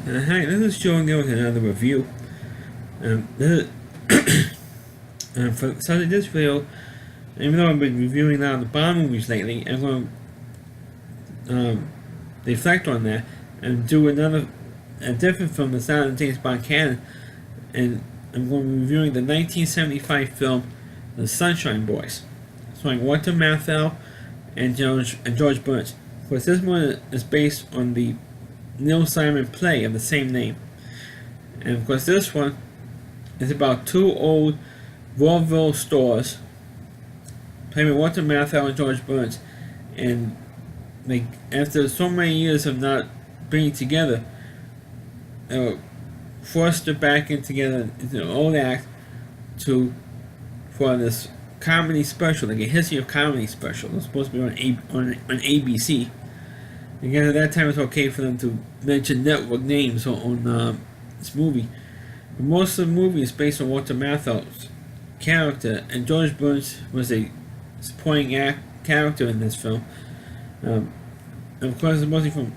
Hi, this is Joe Neal with another review. This is, so in this video, even though I've been reviewing a lot of the Bond movies lately, I'm going to reflect on that and do a different film that's not in James Bond canon. And I'm going to be reviewing the 1975 film, The Sunshine Boys, starring Walter Matthau and George Burns. Of course, this one is based on the Neil Simon play of the same name. And of course this one is about two old vaudeville stars played by Walter Matthau and George Burns. And they, after so many years of not being together, they were forced to back in together into an old act for this comedy special, like a history of comedy special. It was supposed to be on ABC. Again, at that time it was okay for them to mention network names on this movie. But most of the movie is based on Walter Matthau's character, and George Burns was a supporting character in this film. And of course, it's mostly from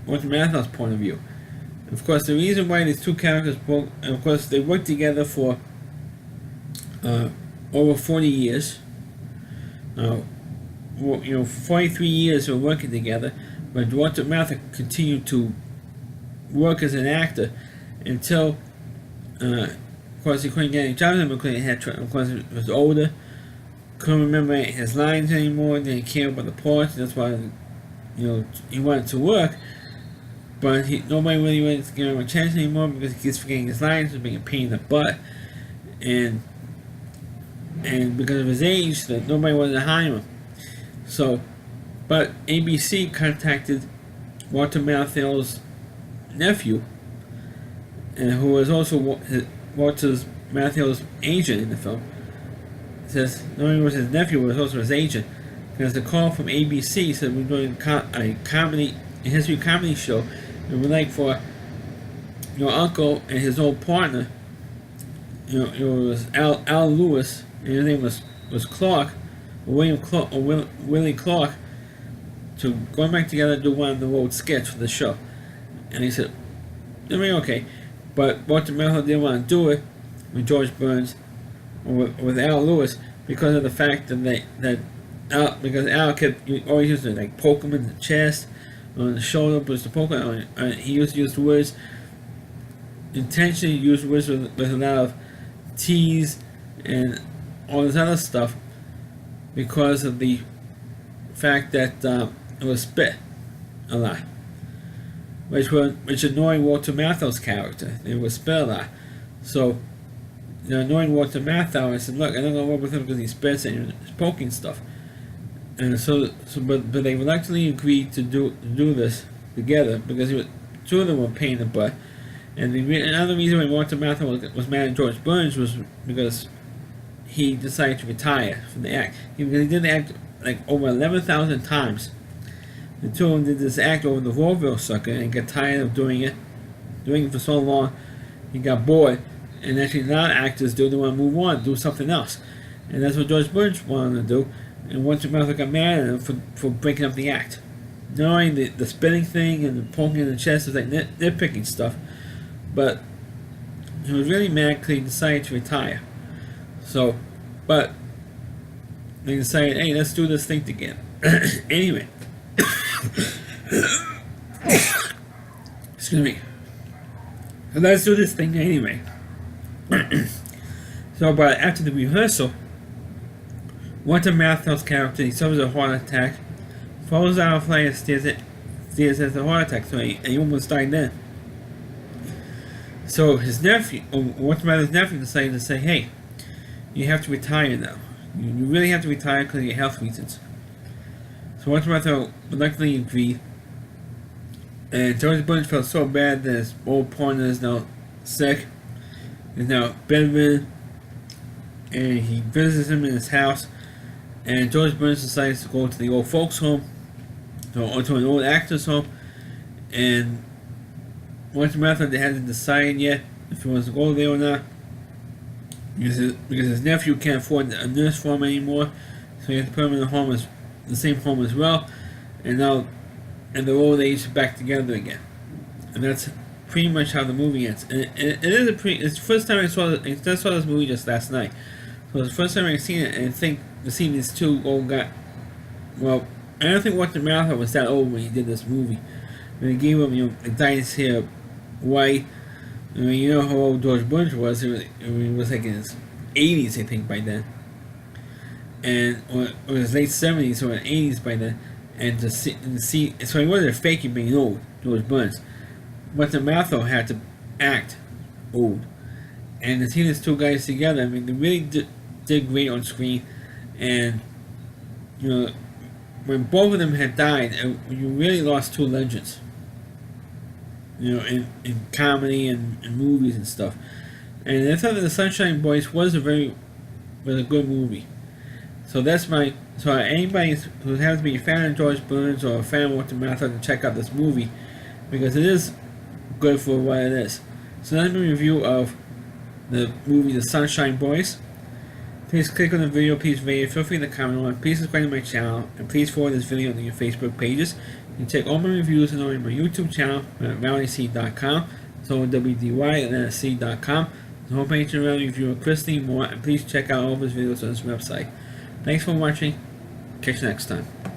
Walter Matthau's point of view. And of course, the reason why these two characters broke, and of course, they worked together for over 40 years. 43 years they were working together. But Walter Matthau continued to work as an actor until, of course, he couldn't get any jobs because he of course, he was older, couldn't remember his lines anymore, didn't care about the parts. That's why, he wanted to work, but nobody really wanted to give him a chance anymore because he keeps forgetting his lines and being a pain in the butt, and because of his age, that nobody wanted to hire him. So. But ABC contacted Walter Matthau's nephew, and who was also Walter Matthau's agent in the film. It says not only was his nephew, but was also his agent. Because the call from ABC said we're doing a history comedy show, and we'd like for your uncle and his old partner. It was Al Lewis, and his name was Clark, or Willie Clark, to go back together and do one of the old sketch for the show. And he said, okay. But Walter Matthau didn't want to do it with George Burns or with Al Lewis because of the fact because Al kept always used to poke him in the chest, on the shoulder, but to poke him. He used to use words, intentionally used words with a lot of tease and all this other stuff because of the fact that it was spit a lot, which annoyed Walter Matthau's character. It was spit a lot. So, annoying Walter Matthau, I said, look, I'm not going to work with him because he spits and he's poking stuff. And but they reluctantly agreed to do this together because two of them were a pain in the butt. And another reason why Walter Matthau was mad at George Burns was because he decided to retire from the act. Because he did the act over 11,000 times. The two of them did this act over the vaudeville sucker and got tired of doing it for so long. He got bored, and actually a lot of actors do. They want to move on, do something else, and that's what George Burns wanted to do. And Walter Matthau got mad at him for breaking up the act. Not only the spinning thing and the poking in the chest was nitpicking stuff, but he was really mad because he decided to retire. So, but they decided, hey, let's do this thing together. Anyway. Excuse me. So let's do this thing anyway. But after the rehearsal, Walter Matthau's character, he suffers a heart attack, falls out of flight of stairs as a heart attack, so he almost died then. So his nephew, Walter Matthau's nephew, decided to say, hey, you have to retire now. You really have to retire because of your health reasons. So Walter Matthau reluctantly agreed, and George Burns felt so bad that his old partner is now sick, is now bedridden, and he visits him in his house, and George Burns decides to go to the old folks home, or to an old actor's home, and Walter Matthau hasn't decided yet if he wants to go there or not, because his nephew can't afford a nurse for him anymore, so he has to put him in the same home as well, and now and their old age back together again. And that's pretty much how the movie ends. And it is it's the first time I saw this movie just last night. So it's the first time I've seen it, and I think to see these two old guys. Well, I don't think Walter Matthau was that old when he did this movie. When he gave him, dyed his hair white. I mean, you know how old George Burns was. He was like in his 80s, I think, by then. And or his late 70s or 80s by then. And to see, so he wasn't faking being old, George Burns. Walter Matthau had to act old. And to see these two guys together, I mean, they really did great on screen. And, when both of them had died, you really lost two legends. In comedy and movies and stuff. And I thought that The Sunshine Boys was a good movie. So anybody who has to be a fan of George Burns or a fan of Walter Matthau to check out this movie, because it is good for what it is. So that's my review of the movie The Sunshine Boys. Please click on the video, please rate it, feel free to comment on it, please subscribe to my channel, and please forward this video to your Facebook pages. You can check all my reviews and on my YouTube channel at RowdyC.com, so WDY.com. The homepage of Rowdy Reviewer Christine Moore, and please check out all of his videos on this website. Thanks for watching. Catch you next time.